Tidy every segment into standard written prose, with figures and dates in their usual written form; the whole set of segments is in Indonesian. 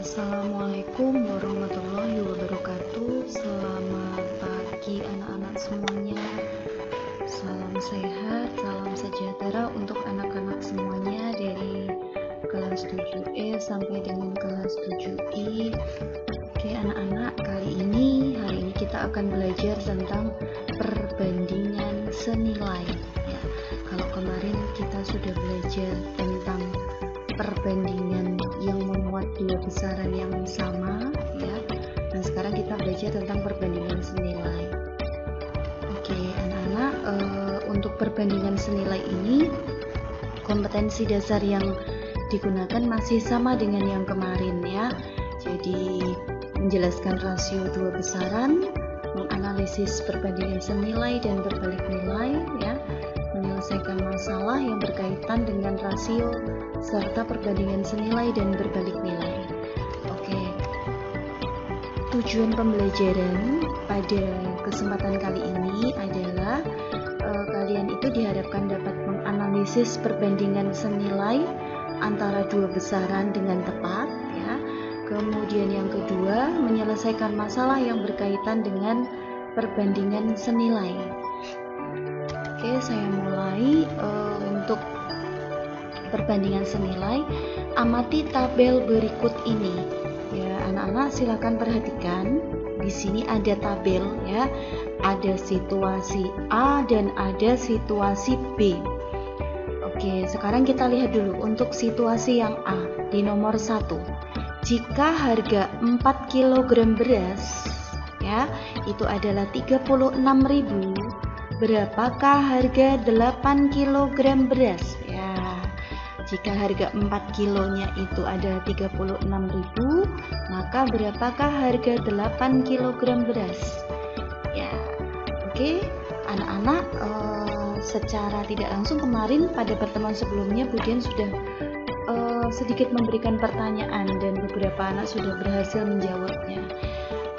Assalamualaikum warahmatullahi wabarakatuh. Selamat pagi anak-anak semuanya. Salam sehat, salam sejahtera untuk anak-anak semuanya dari kelas 7E sampai dengan kelas 7I. Oke anak-anak, hari ini kita akan belajar tentang perbandingan senilai ya. Kalau kemarin kita sudah belajar tentang perbandingan yang memuat dua besaran yang sama ya. Nah sekarang kita belajar tentang perbandingan senilai. Oke anak-anak, untuk perbandingan senilai ini kompetensi dasar yang digunakan masih sama dengan yang kemarin ya. Jadi menjelaskan rasio dua besaran, menganalisis perbandingan senilai dan berbalik nilai ya, menyelesaikan masalah yang berkaitan dengan rasio serta perbandingan senilai dan berbalik nilai. Oke. Tujuan pembelajaran pada kesempatan kali ini adalah kalian itu diharapkan dapat menganalisis perbandingan senilai antara dua besaran dengan tepat ya. Kemudian yang kedua, menyelesaikan masalah yang berkaitan dengan perbandingan senilai. Oke, saya mulai. Untuk perbandingan senilai, amati tabel berikut ini. Ya, anak-anak silakan perhatikan. Di sini ada tabel ya. Ada situasi A dan ada situasi B. Oke, sekarang kita lihat dulu untuk situasi yang A di nomor 1. Jika harga 4 kg beras ya, itu adalah 36.000, berapakah harga 8 kg beras? Ya, jika harga 4 kilonya itu ada 36.000, maka berapakah harga 8 kg beras? Ya, oke, anak-anak, secara tidak langsung kemarin pada pertemuan sebelumnya Bu Dian sudah sedikit memberikan pertanyaan dan beberapa anak sudah berhasil menjawabnya.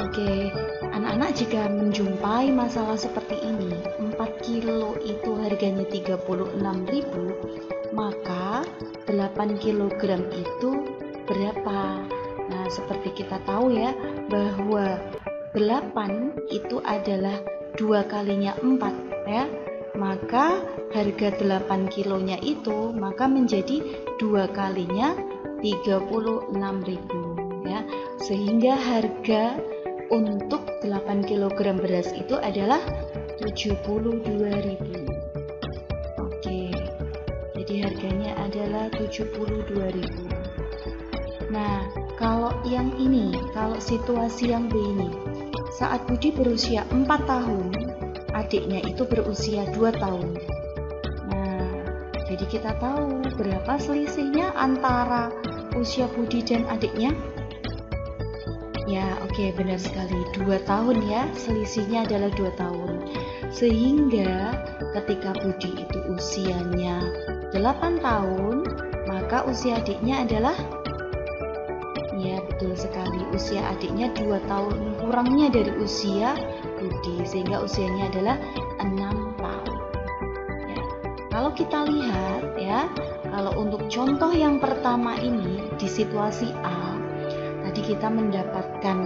Oke, anak-anak jika menjumpai masalah seperti ini, 4 kilo itu harganya 36.000, maka 8 kg itu berapa? Nah, seperti kita tahu ya, bahwa 8 itu adalah 2 kalinya 4 ya. Maka harga 8 kilonya itu maka menjadi 2 kalinya 36.000 ya. Sehingga harga untuk 8 kg beras itu adalah 72.000. Oke. Jadi harganya adalah 72.000. Nah, kalau yang ini, kalau situasi yang B ini, saat Budi berusia 4 tahun, adiknya itu berusia 2 tahun. Nah, jadi kita tahu berapa selisihnya antara usia Budi dan adiknya? Ya, oke, benar sekali, 2 tahun ya, selisihnya adalah 2 tahun. Sehingga ketika Budi itu usianya 8 tahun, maka usia adiknya adalah, ya betul sekali, usia adiknya 2 tahun kurangnya dari usia Budi, sehingga usianya adalah 6 tahun ya. Kalau kita lihat ya, kalau untuk contoh yang pertama ini di situasi A, tadi kita mendapatkan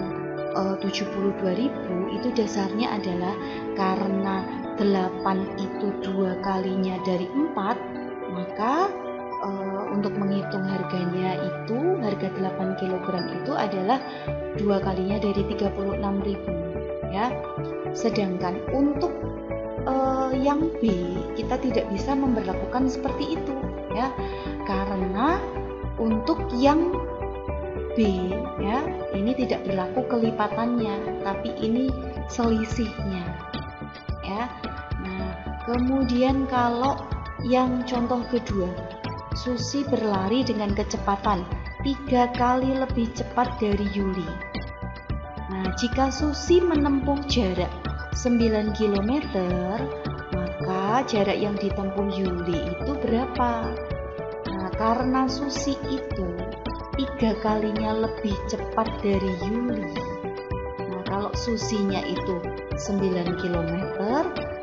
72.000, itu dasarnya adalah karena 8 itu 2 kalinya dari 4, maka untuk menghitung harganya itu, harga 8 kg itu adalah 2 kalinya dari 36.000 ya. Sedangkan untuk yang B, kita tidak bisa memberlakukan seperti itu ya, karena untuk yang B ya, ini tidak berlaku kelipatannya, tapi ini selisihnya ya. Nah, kemudian kalau yang contoh kedua, Susi berlari dengan kecepatan 3 kali lebih cepat dari Yuli. Nah, jika Susi menempuh jarak 9 km, maka jarak yang ditempuh Yuli itu berapa? Nah, karena Susi itu 3 kalinya lebih cepat dari Yuli. Nah, kalau Susinya itu 9 km,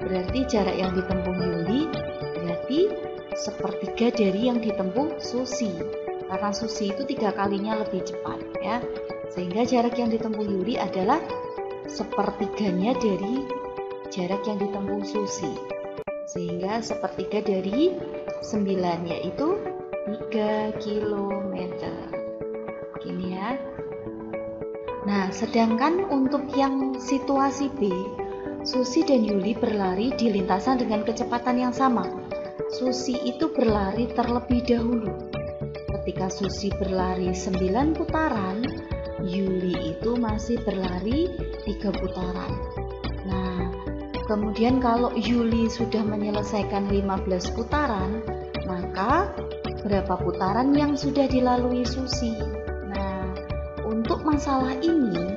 berarti jarak yang ditempuh Yuli berarti sepertiga dari yang ditempuh Susi. karena Susi itu 3 kalinya lebih cepat ya. Sehingga jarak yang ditempuh Yuli adalah sepertiganya dari jarak yang ditempuh Susi. Sehingga sepertiga dari 9 yaitu 3 km. Gini ya. Nah, sedangkan untuk yang situasi B, Susi dan Yuli berlari di lintasan dengan kecepatan yang sama. Susi itu berlari terlebih dahulu. Ketika Susi berlari 9 putaran, Yuli itu masih berlari 3 putaran. Nah, kemudian kalau Yuli sudah menyelesaikan 15 putaran, maka berapa putaran yang sudah dilalui Susi? Nah, untuk masalah ini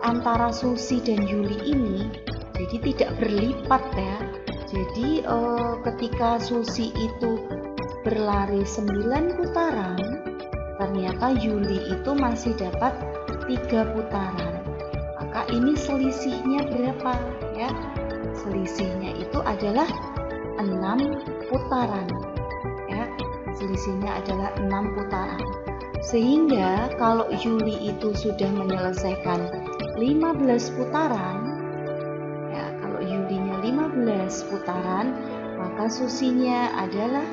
antara Susi dan Yuli ini jadi tidak berlipat ya. Jadi ketika Susi itu berlari 9 putaran, ternyata Yuli itu masih dapat 3 putaran. Maka ini selisihnya berapa ya? Selisihnya itu adalah 6 putaran ya. Selisihnya adalah 6 putaran. Sehingga kalau Yuli itu sudah menyelesaikan 15 putaran, ya kalau Yulinya 15 putaran, maka Susinya adalah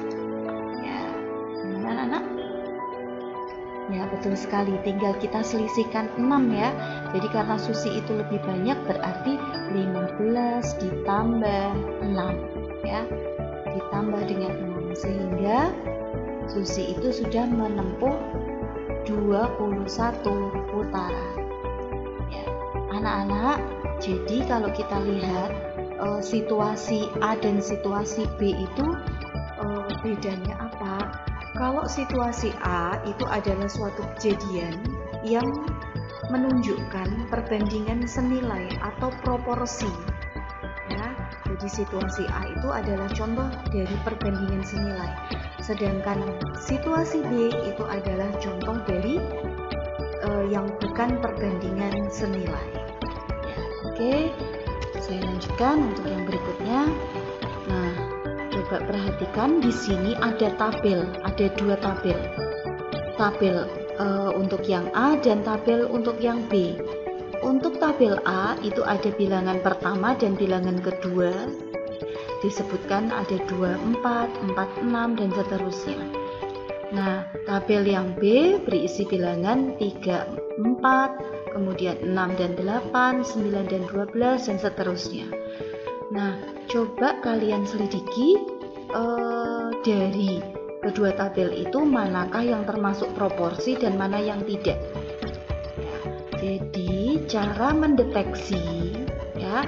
ya, gimana anak? Ya betul sekali, tinggal kita selisihkan 6 ya. Jadi karena Susi itu lebih banyak berarti 15 ditambah 6 ya. Ditambah dengan 6 sehingga Susi itu sudah menempuh 21 putaran. Ya, anak-anak, jadi kalau kita lihat situasi A dan situasi B itu bedanya apa? Kalau situasi A itu adalah suatu kejadian yang menunjukkan perbandingan senilai atau proporsi. Ya, jadi situasi A itu adalah contoh dari perbandingan senilai. Sedangkan situasi B itu adalah contoh dari yang bukan perbandingan senilai. Ya, oke, saya lanjutkan untuk yang berikutnya. Nah, coba perhatikan di sini ada tabel, ada 2 tabel. Tabel untuk yang A dan tabel untuk yang B. Untuk tabel A itu ada bilangan pertama dan bilangan kedua. Disebutkan ada 24, 46 dan seterusnya. Nah, tabel yang B berisi bilangan 3, 4, kemudian 6 dan 8, 9 dan 12 dan seterusnya. Nah, coba kalian selidiki dari kedua tabel itu manakah yang termasuk proporsi dan mana yang tidak. Jadi, cara mendeteksi ya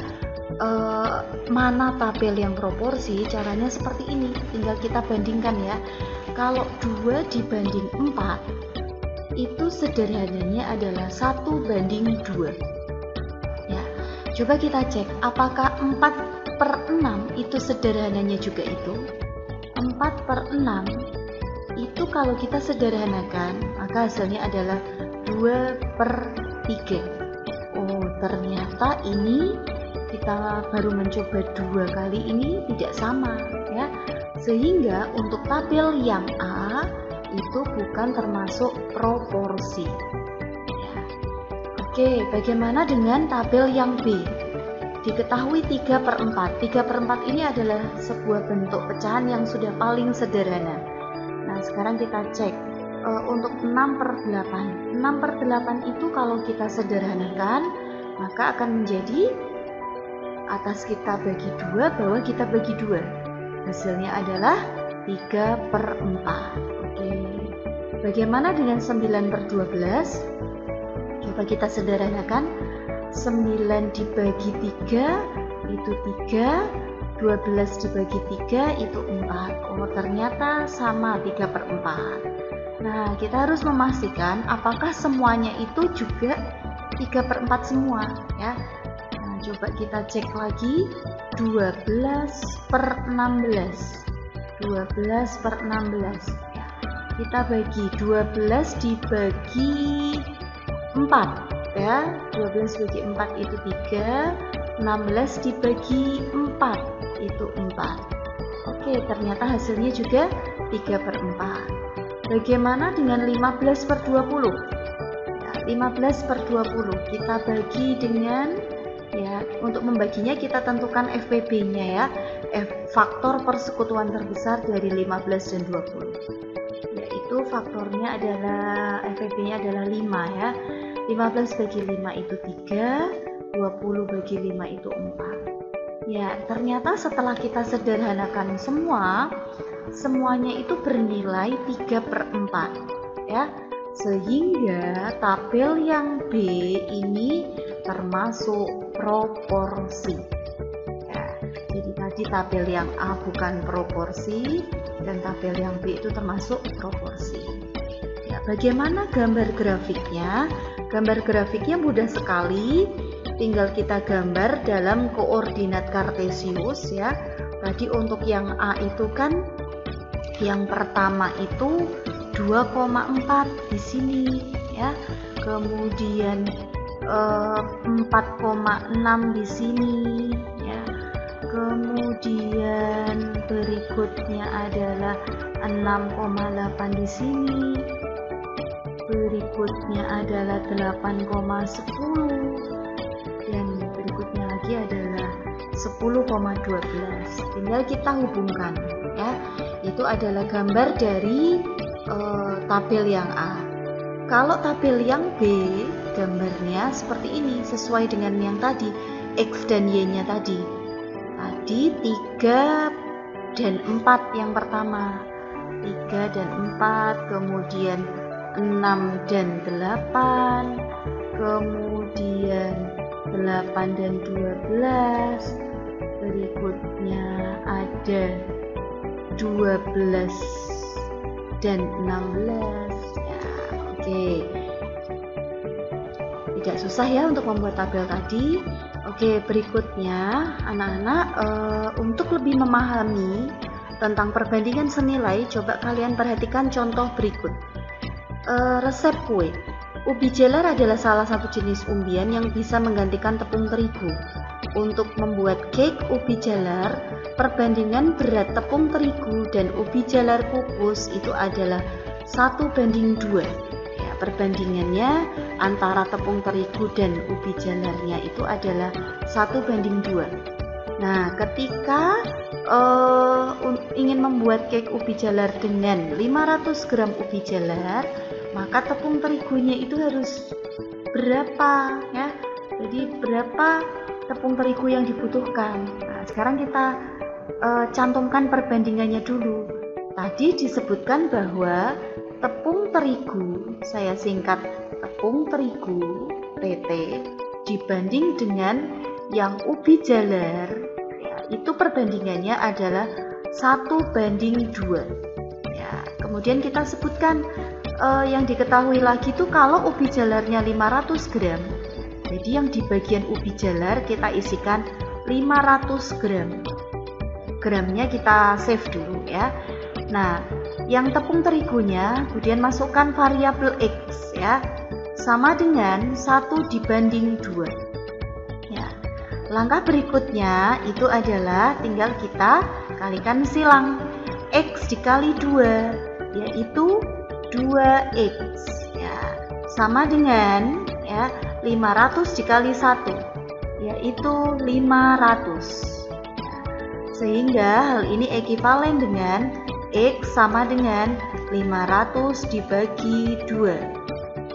mana tabel yang proporsi, caranya seperti ini. Tinggal kita bandingkan ya. Kalau 2 dibanding 4 itu sederhananya adalah 1:2 ya. Coba kita cek apakah 4/6 itu sederhananya juga itu. 4/6 itu kalau kita sederhanakan maka hasilnya adalah 2/3. Oh, ternyata ini kita baru mencoba 2 kali ini tidak sama ya. Sehingga untuk tabel yang A itu bukan termasuk proporsi ya. Oke, bagaimana dengan tabel yang B? Diketahui 3/4. 3/4 ini adalah sebuah bentuk pecahan yang sudah paling sederhana. Nah, sekarang kita cek untuk 6/8. 6/8 itu kalau kita sederhanakan maka akan menjadi atas kita bagi 2, bawah kita bagi 2. Hasilnya adalah 3/4. Oke. Bagaimana dengan 9/12? Coba kita sederhanakan. 9 dibagi 3 itu 3, 12 dibagi 3 itu 4. Oh, ternyata sama 3/4. Nah, kita harus memastikan apakah semuanya itu juga 3/4 semua ya. Coba kita cek lagi 12/16 ya. Kita bagi 12 dibagi 4 ya. 12 bagi 4 itu 3, 16 dibagi 4 itu 4. Oke, ternyata hasilnya juga 3/4. Bagaimana dengan 15/20? Ya, 15/20 kita bagi dengan, ya, untuk membaginya kita tentukan FPB-nya ya, faktor persekutuan terbesar dari 15 dan 20. Yaitu faktornya adalah, FPB-nya adalah 5 ya. 15 bagi 5 itu 3, 20 bagi 5 itu 4. Ya, ternyata setelah kita sederhanakan semuanya itu bernilai 3/4 ya. Sehingga tabel yang B ini termasuk proporsi. Ya, jadi tadi tabel yang A bukan proporsi dan tabel yang B itu termasuk proporsi. Ya, bagaimana gambar grafiknya? Gambar grafiknya mudah sekali. Tinggal kita gambar dalam koordinat kartesius ya. Tadi untuk yang A itu kan yang pertama itu 2,4 di sini ya. Kemudian 4,6 di sini ya. Kemudian berikutnya adalah 6,8 di sini. Berikutnya adalah 8,10 dan berikutnya lagi adalah 10,12. Tinggal kita hubungkan ya. Itu adalah gambar dari tabel yang A. Kalau tabel yang B gambarnya seperti ini, sesuai dengan yang tadi, X dan Y-nya tadi. Tadi 3 dan 4 yang pertama. 3 dan 4, kemudian 6 dan 8, kemudian 8 dan 12, berikutnya ada 12 dan 16 ya. Oke, tidak susah ya untuk membuat tabel tadi. Oke, berikutnya anak-anak, untuk lebih memahami tentang perbandingan senilai, coba kalian perhatikan contoh berikut. Resep kue. Ubi jalar adalah salah satu jenis umbian yang bisa menggantikan tepung terigu. Untuk membuat cake ubi jalar, perbandingan berat tepung terigu dan ubi jalar kukus itu adalah 1:2. Ya, perbandingannya antara tepung terigu dan ubi jalarnya itu adalah 1:2. Nah, ketika ingin membuat cake ubi jalar dengan 500 gram ubi jalar, maka tepung terigunya itu harus berapa ya? Jadi berapa tepung terigu yang dibutuhkan? Nah, sekarang kita cantumkan perbandingannya dulu. Tadi disebutkan bahwa tepung terigu, saya singkat tepung terigu TT, dibanding dengan yang ubi jalar, ya, itu perbandingannya adalah 1:2. Ya, kemudian kita sebutkan yang diketahui lagi itu kalau ubi jalarnya 500 gram, jadi yang di bagian ubi jalar kita isikan 500 gram. Gramnya kita save dulu ya. Nah, yang tepung terigunya kemudian masukkan variabel X ya, sama dengan 1:2. Ya. Langkah berikutnya itu adalah tinggal kita kalikan silang. X dikali 2 yaitu 2X ya, sama dengan ya 500 dikali 1 yaitu 500 ya. Sehingga hal ini ekivalen dengan X sama dengan 500 dibagi 2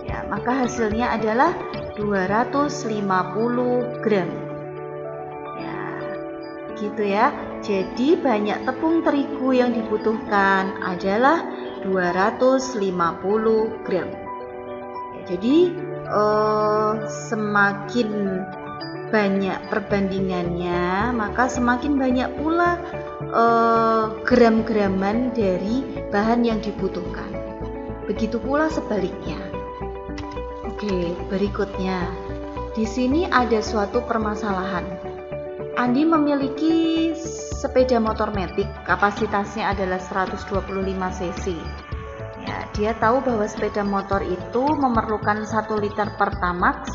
ya, maka hasilnya adalah 250 gram ya, gitu ya. Jadi banyak tepung terigu yang dibutuhkan adalah 250 gram ya, jadi semakin banyak perbandingannya maka semakin banyak pula gram-graman dari bahan yang dibutuhkan. Begitu pula sebaliknya. Oke, berikutnya di sini ada suatu permasalahan. Andi memiliki sepeda motor matic, kapasitasnya adalah 125 cc. Ya, dia tahu bahwa sepeda motor itu memerlukan 1 liter Pertamax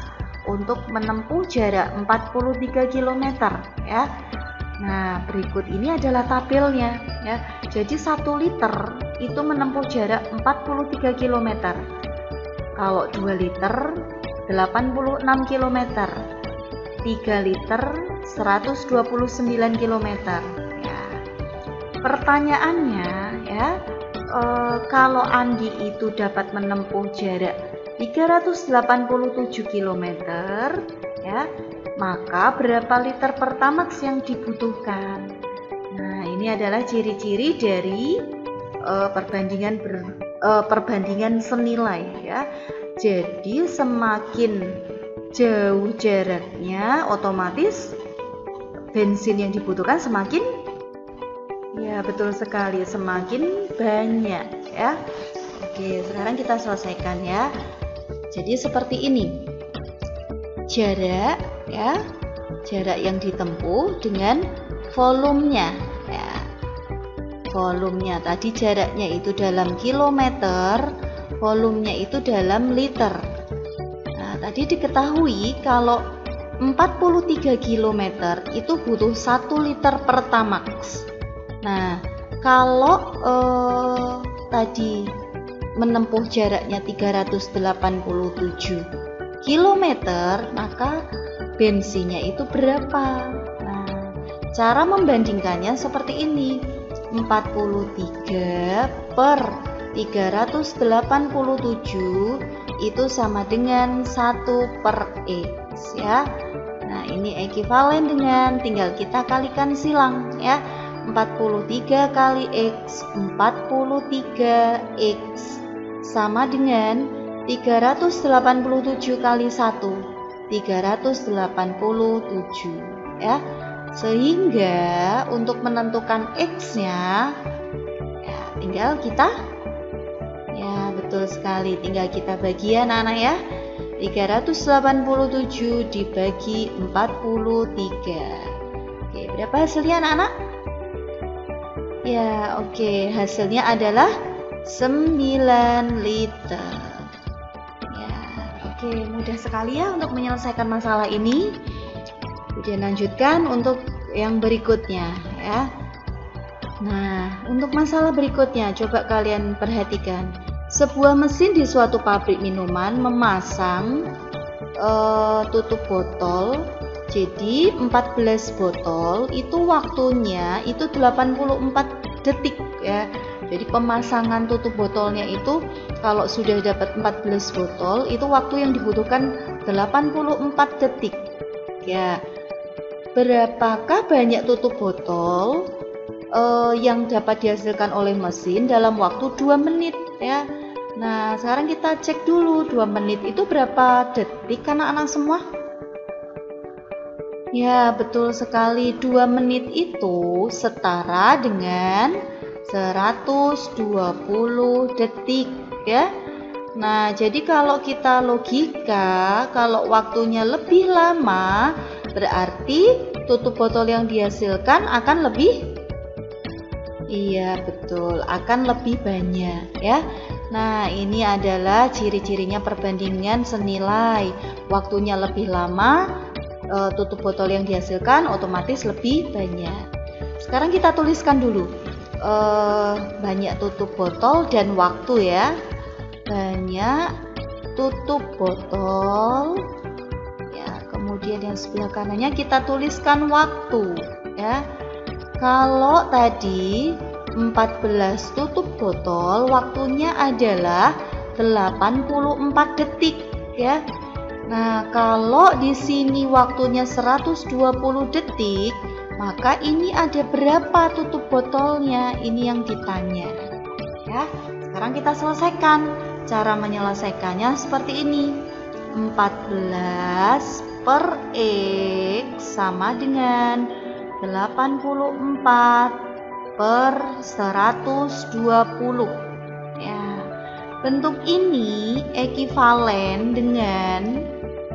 untuk menempuh jarak 43 km ya. Nah, berikut ini adalah tabelnya ya. Jadi 1 liter itu menempuh jarak 43 km. Kalau 2 liter 86 km. 3 liter 129 km ya. Pertanyaannya ya, kalau Andi itu dapat menempuh jarak 387 km ya, maka berapa liter Pertamax yang dibutuhkan? Nah, ini adalah ciri-ciri dari perbandingan senilai ya. Jadi semakin jauh jaraknya, otomatis bensin yang dibutuhkan semakin, ya betul sekali, semakin banyak ya. Oke, sekarang kita selesaikan ya. Jadi seperti ini jarak ya, jarak yang ditempuh dengan volumenya ya. Volumenya tadi jaraknya itu dalam kilometer, volumenya itu dalam liter. Nah, tadi diketahui kalau 43 km itu butuh 1 liter Pertamax. Nah, kalau tadi menempuh jaraknya 387 km, maka bensinnya itu berapa? Nah, cara membandingkannya seperti ini. 43 per 387 itu sama dengan 1 per X ya. Nah, ini ekuivalen dengan, tinggal kita kalikan silang ya. 43 kali X, 43X sama dengan 387 kali 1, 387 ya. Sehingga untuk menentukan X-nya ya, tinggal kita, ya betul sekali, tinggal kita bagi ya anak-anak ya. 387 dibagi 43. Oke, berapa hasilnya anak-anak? Ya, oke, hasilnya adalah 9 liter. Ya, oke, mudah sekali ya untuk menyelesaikan masalah ini. Kemudian lanjutkan untuk yang berikutnya ya. Nah, untuk masalah berikutnya coba kalian perhatikan. Sebuah mesin di suatu pabrik minuman memasang tutup botol. Jadi 14 botol itu waktunya itu 84 detik ya. Jadi pemasangan tutup botolnya itu kalau sudah dapat 14 botol itu waktu yang dibutuhkan 84 detik. Ya. Berapakah banyak tutup botol yang dapat dihasilkan oleh mesin dalam waktu 2 menit ya. Nah, sekarang kita cek dulu 2 menit itu berapa detik anak-anak semua? Ya, betul sekali. 2 menit itu setara dengan 120 detik ya. Nah, jadi kalau kita logika, kalau waktunya lebih lama, berarti tutup botol yang dihasilkan akan lebih, iya betul, akan lebih banyak ya. Nah, ini adalah ciri-cirinya perbandingan senilai. Waktunya lebih lama, tutup botol yang dihasilkan otomatis lebih banyak. Sekarang kita tuliskan dulu banyak tutup botol dan waktu ya. Banyak tutup botol ya, kemudian yang sebelah kanannya kita tuliskan waktu ya. Kalau tadi 14 tutup botol, waktunya adalah 84 detik ya. Nah, kalau di sini waktunya 120 detik, maka ini ada berapa tutup botolnya? Ini yang ditanya ya. Sekarang kita selesaikan. Cara menyelesaikannya seperti ini. 14 per X sama dengan 84 per 120 ya. Bentuk ini ekuivalen dengan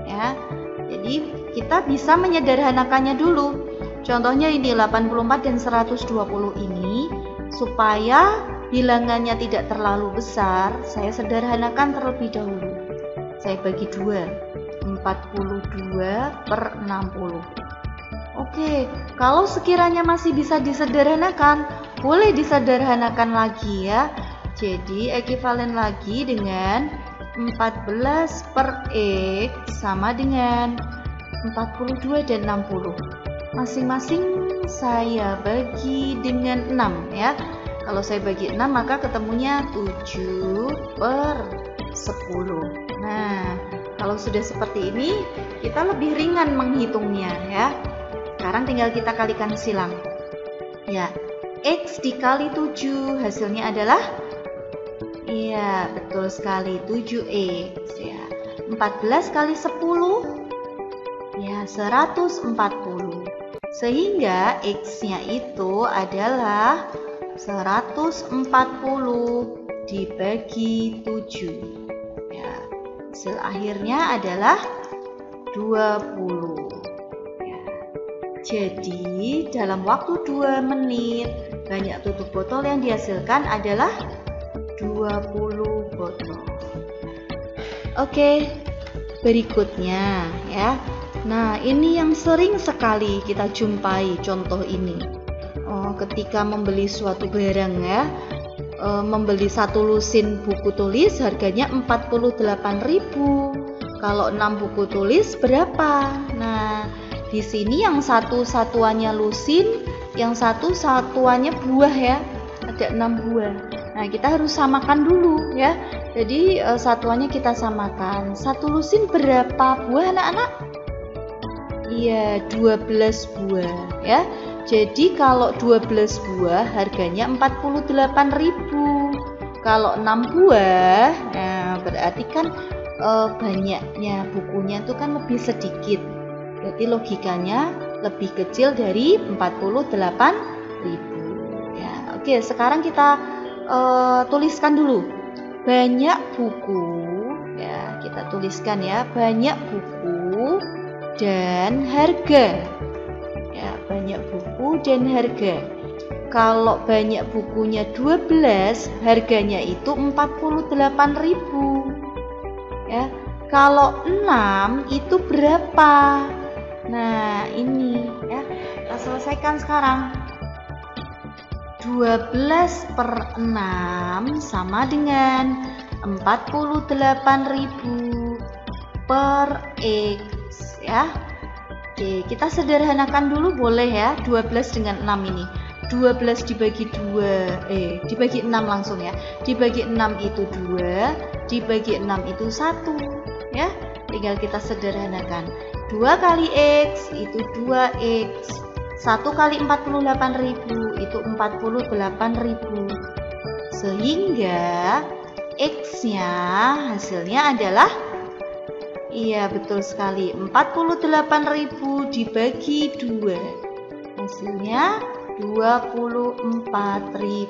ya. Jadi kita bisa menyederhanakannya dulu. Contohnya ini 84 dan 120 ini, supaya bilangannya tidak terlalu besar, saya sederhanakan terlebih dahulu. Saya bagi 2, 42 per 60. Oke, kalau sekiranya masih bisa disederhanakan, boleh disederhanakan lagi ya. Jadi ekivalen lagi dengan 14 per X sama dengan 42 dan 60. Masing-masing saya bagi dengan 6 ya. Kalau saya bagi 6 maka ketemunya 7 per 10. Nah, kalau sudah seperti ini kita lebih ringan menghitungnya ya. Sekarang tinggal kita kalikan silang. Ya, X dikali 7 hasilnya adalah, iya betul sekali, 7X ya. 14 kali 10 ya 140. Sehingga X-nya itu adalah 140 dibagi 7. Ya, hasil akhirnya adalah 20. Ya. Jadi dalam waktu 2 menit banyak tutup botol yang dihasilkan adalah 20 botol. Oke, berikutnya ya. Nah, ini yang sering sekali kita jumpai contoh ini. Ketika membeli suatu barang ya, membeli satu lusin buku tulis harganya 48.000. Kalau 6 buku tulis berapa? Nah, di sini yang satu satuannya lusin, yang satu satuannya buah ya. Ada 6 buah. Nah, kita harus samakan dulu ya. Jadi satuannya kita samakan. Satu lusin berapa buah anak-anak? Iya, 12 buah ya. Jadi kalau 12 buah harganya 48.000. Kalau 6 buah, nah berarti kan banyaknya bukunya itu kan lebih sedikit. Berarti logikanya lebih kecil dari 48.000. Ya, oke, sekarang kita tuliskan dulu. Banyak buku ya, kita tuliskan ya, banyak buku dan harga. Ya, banyak buku dan harga. Kalau banyak bukunya 12, harganya itu 48.000. Ya. Kalau 6 itu berapa? Nah, ini ya. Kita selesaikan sekarang. 12 per 6 sama dengan 48.000 per X ya. Oke, kita sederhanakan dulu boleh ya. 12 dengan 6 ini. 12 dibagi 2, dibagi 6 langsung ya. Dibagi 6 itu 2, dibagi 6 itu 1 ya. Tinggal kita sederhanakan. 2 kali X itu 2X. 1 kali 48.000 itu 48.000. Sehingga X-nya hasilnya adalah, iya betul sekali, 48.000 dibagi 2. Hasilnya 24.000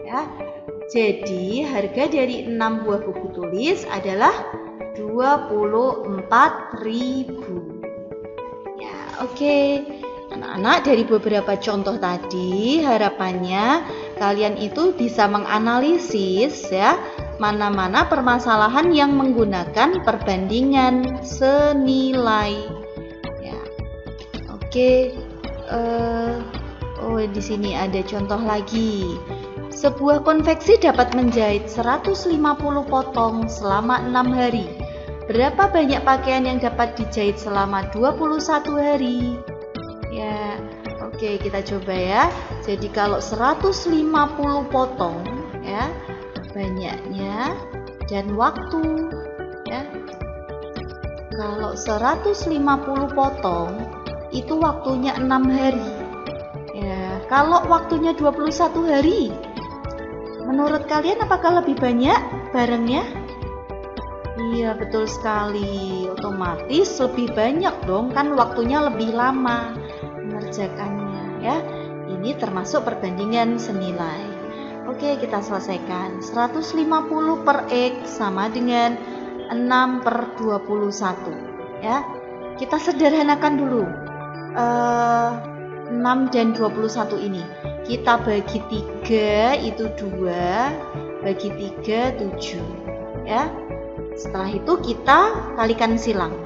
ya. Jadi harga dari 6 buah buku tulis adalah 24.000. Ya, oke. Anak-anak, dari beberapa contoh tadi harapannya kalian itu bisa menganalisis ya mana-mana permasalahan yang menggunakan perbandingan senilai. Ya. Oke. Di sini ada contoh lagi. Sebuah konveksi dapat menjahit 150 potong selama 6 hari. Berapa banyak pakaian yang dapat dijahit selama 21 hari? Ya, oke, kita coba ya. Jadi kalau 150 potong ya, banyaknya dan waktu ya. Kalau 150 potong itu waktunya 6 hari. Ya, kalau waktunya 21 hari, menurut kalian apakah lebih banyak barangnya? Iya, betul sekali. Otomatis lebih banyak dong, kan waktunya lebih lama mengerjakannya ya. Ini termasuk perbandingan senilai. Oke, kita selesaikan. 150 per X sama dengan 6 per 21 ya. Kita sederhanakan dulu. 6 dan 21 ini kita bagi 3 itu 2, bagi 3 7 ya. Setelah itu kita kalikan silang.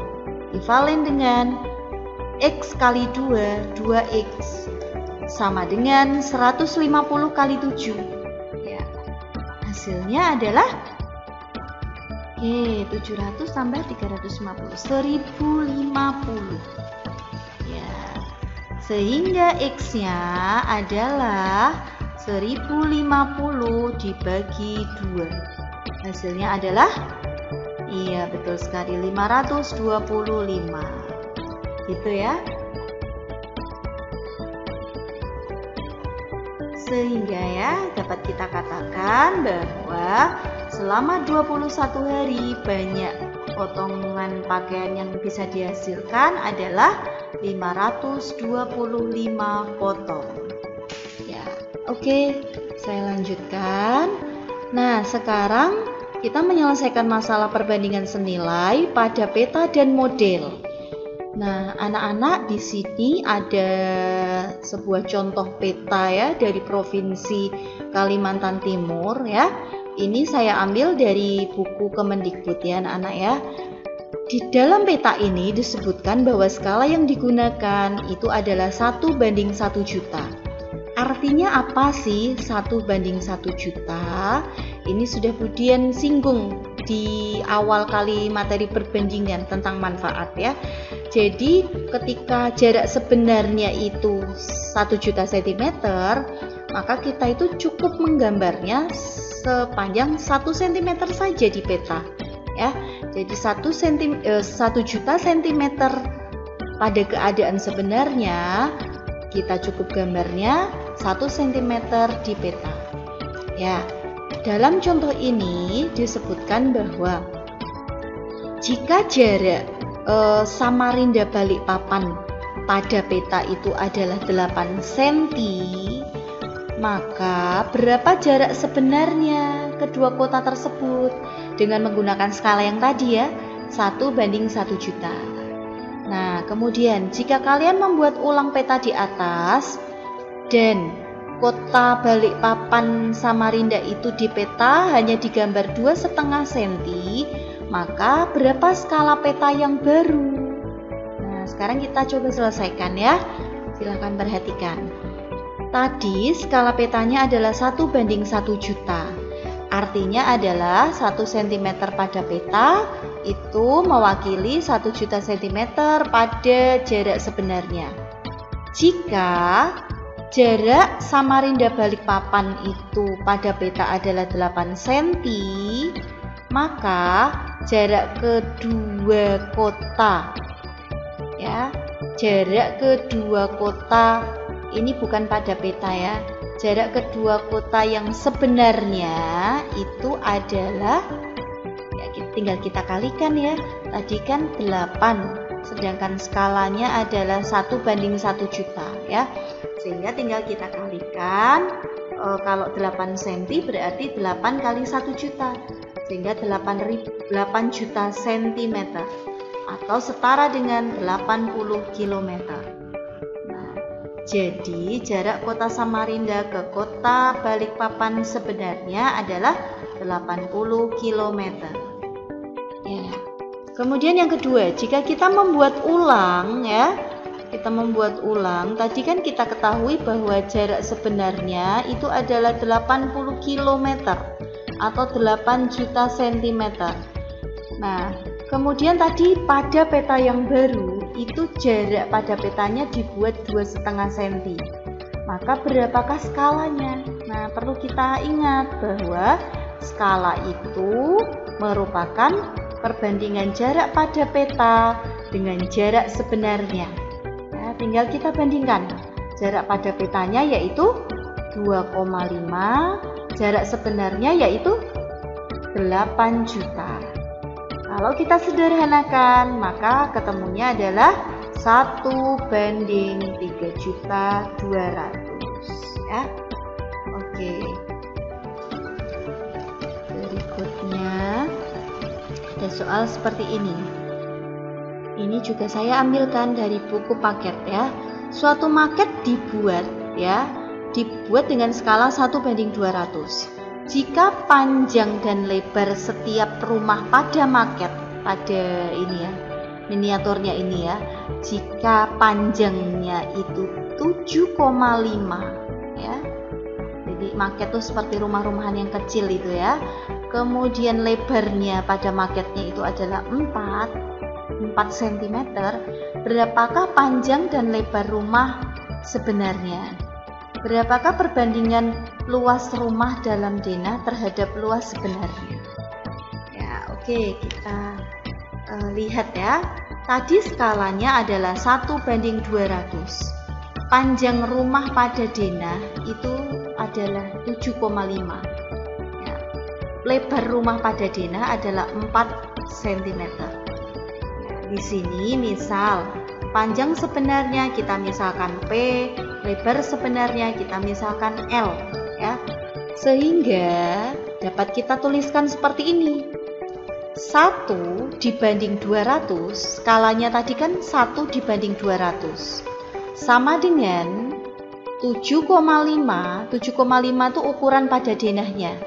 Ekivalen dengan X kali 2, 2X, sama dengan 150 kali 7. Ya, hasilnya adalah 700 tambah 350, 1050. Ya, sehingga X-nya adalah 1050 dibagi 2. Hasilnya adalah, iya betul sekali, 525. Gitu ya. Sehingga ya dapat kita katakan bahwa selama 21 hari banyak potongan pakaian yang bisa dihasilkan adalah 525 potong. Ya, oke, saya lanjutkan. Nah, sekarang kita menyelesaikan masalah perbandingan senilai pada peta dan model. Nah, anak-anak, di sini ada sebuah contoh peta ya dari Provinsi Kalimantan Timur ya. Ini saya ambil dari buku Kemendikbud ya anak-anak ya. Di dalam peta ini disebutkan bahwa skala yang digunakan itu adalah 1:1 juta. Artinya apa sih 1:1 juta? Ini sudah Budian singgung di awal kali materi perbandingan tentang manfaat ya. Jadi ketika jarak sebenarnya itu 1 juta cm, maka kita itu cukup menggambarnya sepanjang 1 cm saja di peta ya. Jadi 1 juta cm pada keadaan sebenarnya kita cukup gambarnya 1 cm di peta ya. Dalam contoh ini disebutkan bahwa jika jarak Samarinda Balikpapan pada peta itu adalah 8 cm, maka berapa jarak sebenarnya kedua kota tersebut dengan menggunakan skala yang tadi ya, 1:1 juta. Nah, kemudian jika kalian membuat ulang peta di atas dan kota Balikpapan Samarinda itu di peta hanya digambar 2,5 cm, maka berapa skala peta yang baru? Nah, sekarang kita coba selesaikan ya. Silahkan perhatikan. Tadi skala petanya adalah 1:1 juta. Artinya adalah 1 cm pada peta itu mewakili 1 juta cm pada jarak sebenarnya. Jika jarak Samarinda Balikpapan itu pada peta adalah 8 cm, maka jarak kedua kota ya, jarak kedua kota ini bukan pada peta ya. Jarak kedua kota yang sebenarnya itu adalah ya, tinggal kita kalikan ya. Tadi kan 8, sedangkan skalanya adalah 1:1 juta ya. Sehingga tinggal kita kalikan, kalau 8 cm berarti 8 kali 1 juta, sehingga 8 juta cm atau setara dengan 80 km. Nah, jadi jarak kota Samarinda ke kota Balikpapan sebenarnya adalah 80 km. Ya. Kemudian yang kedua, jika kita membuat ulang ya, tadi kan kita ketahui bahwa jarak sebenarnya itu adalah 80 km atau 8 juta cm. Nah, kemudian tadi pada peta yang baru itu jarak pada petanya dibuat 2,5 cm. Maka berapakah skalanya? Nah, perlu kita ingat bahwa skala itu merupakan perbandingan jarak pada peta dengan jarak sebenarnya. Nah, tinggal kita bandingkan. Jarak pada petanya yaitu 2,5, jarak sebenarnya yaitu 8 juta. Kalau kita sederhanakan, maka ketemunya adalah 1:3.200 ya. Oke. Berikutnya ada soal seperti ini. Ini juga saya ambilkan dari buku paket ya. Suatu maket dibuat dengan skala 1:200. Jika panjang dan lebar setiap rumah pada maket, miniaturnya ini ya. Jika panjangnya itu 7,5 ya. Jadi maket tuh seperti rumah-rumahan yang kecil itu ya. Kemudian lebarnya pada maketnya itu adalah 4 cm. Berapakah panjang dan lebar rumah sebenarnya? Berapakah perbandingan luas rumah dalam denah terhadap luas sebenarnya? Ya, oke, kita lihat ya. Tadi skalanya adalah 1:200. Panjang rumah pada denah itu adalah 7,5. Ya. Lebar rumah pada denah adalah 4 cm. Ya, di sini misal panjang sebenarnya kita misalkan P, lebar sebenarnya kita misalkan L ya. Sehingga dapat kita tuliskan seperti ini. 1/200, skalanya tadi kan 1/200 sama dengan 7,5. 7,5 itu ukuran pada denahnya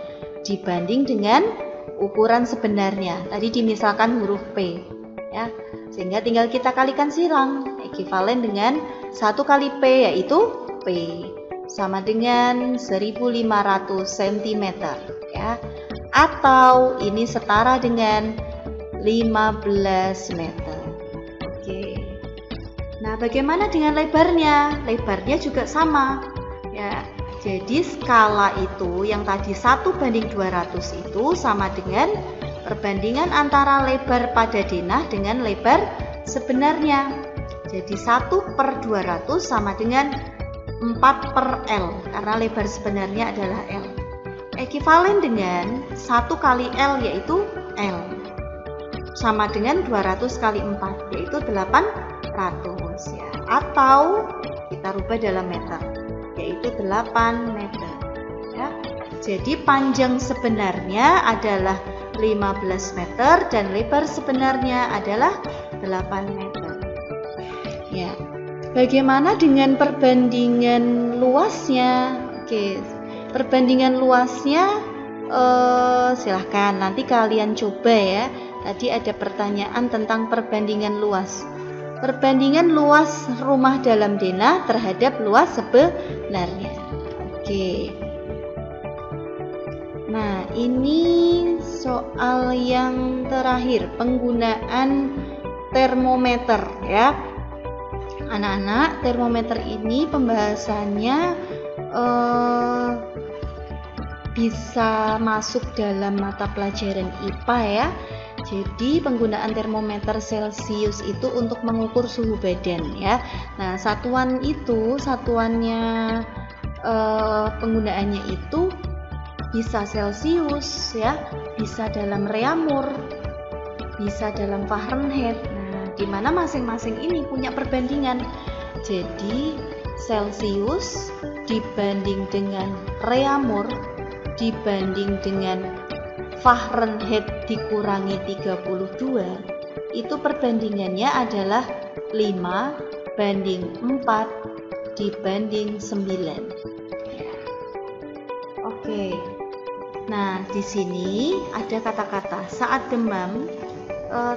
dibanding dengan ukuran sebenarnya. Tadi dimisalkan huruf P ya. Sehingga tinggal kita kalikan silang, ekivalen dengan 1 kali P yaitu P sama dengan 1500 cm ya. Atau ini setara dengan 15 meter. Oke. Nah, bagaimana dengan lebarnya? Lebarnya juga sama ya. Jadi skala itu yang tadi 1:200 itu sama dengan perbandingan antara lebar pada denah dengan lebar sebenarnya. Jadi 1/200 sama dengan 4/L karena lebar sebenarnya adalah L. Ekivalen dengan 1 kali L yaitu L sama dengan 200 kali 4 yaitu 800 ya. Atau kita rubah dalam meter yaitu 8 meter ya. Jadi panjang sebenarnya adalah 15 meter dan lebar sebenarnya adalah 8 meter ya. Bagaimana dengan perbandingan luasnya? Oke, perbandingan luasnya silahkan nanti kalian coba ya. Tadi ada pertanyaan tentang perbandingan luas. Perbandingan luas rumah dalam denah terhadap luas sebenarnya. Oke. Nah, ini soal yang terakhir, penggunaan termometer ya. Anak-anak, termometer ini pembahasannya bisa masuk dalam mata pelajaran IPA ya. Jadi penggunaan termometer Celcius itu untuk mengukur suhu badan ya. Nah, satuannya penggunaannya itu bisa Celcius ya, bisa dalam reaumur, bisa dalam Fahrenheit. Nah, di mana masing-masing ini punya perbandingan. Jadi Celcius dibanding dengan reaumur dibanding dengan Fahrenheit dikurangi 32 itu perbandingannya adalah 5:4 dibanding 9. Oke. Nah, di sini ada kata-kata saat demam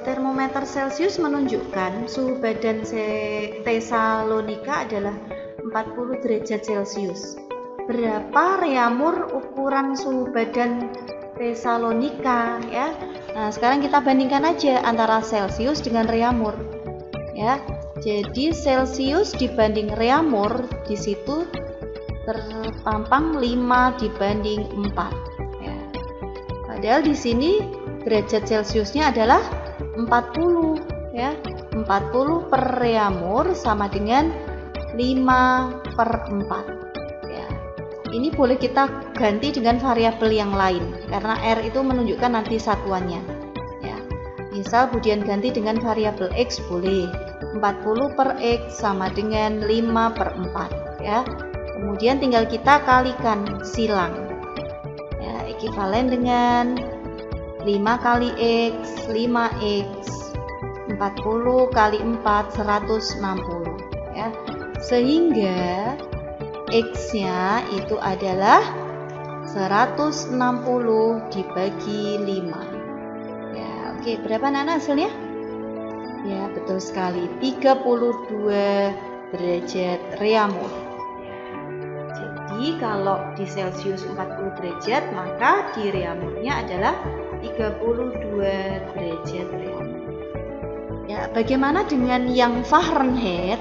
termometer Celcius menunjukkan suhu badan Tesalonika adalah 40 derajat Celcius. Berapa reaumur ukuran suhu badan Tesalonika ya. Nah, sekarang kita bandingkan aja antara Celcius dengan reaumur ya. Jadi Celcius dibanding reaumur di situ terpampang 5/4 ya. Padahal di sini derajat Celciusnya adalah 40 ya. 40 per reaumur sama dengan 5/4. Ini boleh kita ganti dengan variabel yang lain karena R itu menunjukkan nanti satuannya ya. Misal Budian ganti dengan variabel X boleh 40 per X sama dengan 5/4 ya. Kemudian tinggal kita kalikan silang ya, ekivalen dengan 5 kali X 5X 40 kali 4 160 ya. Sehingga X-nya itu adalah 160 dibagi 5. Ya, oke, berapa anak hasilnya? Ya, betul sekali, 32 derajat reaumur. Jadi kalau di Celcius 40 derajat, maka di reaumurnya adalah 32 derajat reaumur. Ya, bagaimana dengan yang Fahrenheit?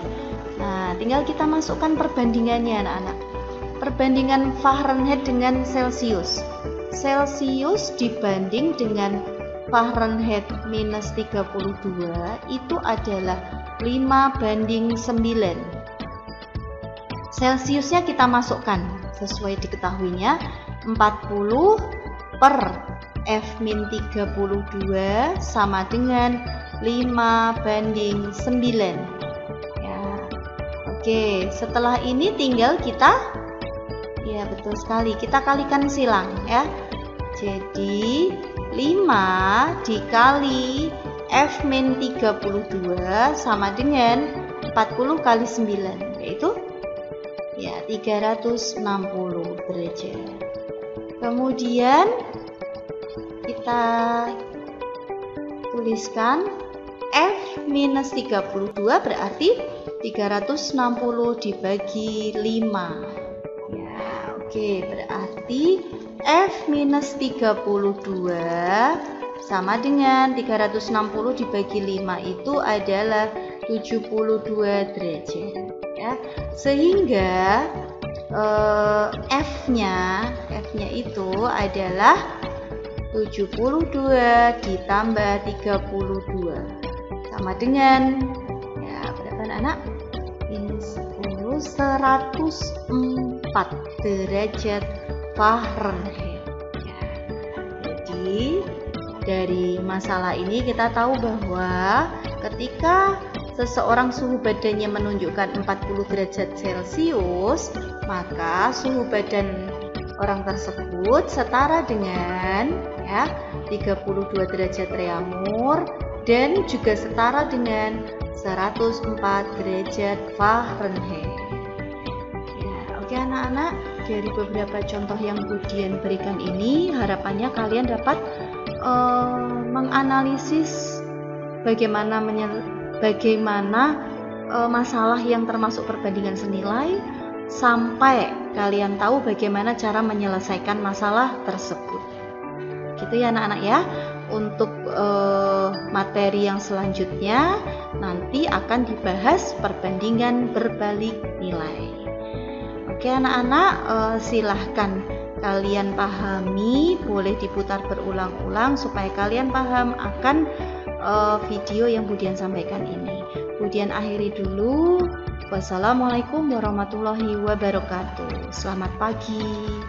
Nah, tinggal kita masukkan perbandingannya anak-anak. Perbandingan Fahrenheit dengan Celcius. Celcius dibanding dengan Fahrenheit minus 32 itu adalah 5:9. Celciusnya kita masukkan sesuai diketahuinya 40 per F-32 sama dengan 5:9. Ya. Oke, setelah ini tinggal kita, ya betul sekali, kita kalikan silang ya. Jadi 5 dikali F-32 sama dengan 40 kali 9, yaitu ya 360 derajat. Kemudian kita tuliskan F-32 berarti 360 dibagi 5. Ya, oke, berarti F-32 sama dengan 360 dibagi 5 itu adalah 72 derajat ya. Sehingga F-nya itu adalah 72 ditambah 32 sama dengan ya berapa anak? Ini 10, 104 derajat Fahrenheit ya. Jadi dari masalah ini kita tahu bahwa ketika seseorang suhu badannya menunjukkan 40 derajat Celcius, maka suhu badan orang tersebut setara dengan ya 32 derajat reaumur dan juga setara dengan 104 derajat Fahrenheit. Ya, oke anak-anak, dari beberapa contoh yang Budian berikan ini, harapannya kalian dapat menganalisis bagaimana masalah yang termasuk perbandingan senilai sampai kalian tahu bagaimana cara menyelesaikan masalah tersebut. Gitu ya anak-anak ya. Untuk materi yang selanjutnya nanti akan dibahas perbandingan berbalik nilai. Oke anak-anak, silahkan kalian pahami, boleh diputar berulang-ulang supaya kalian paham akan video yang Budian sampaikan ini. Budian akhiri dulu. Wassalamualaikum warahmatullahi wabarakatuh. Selamat pagi.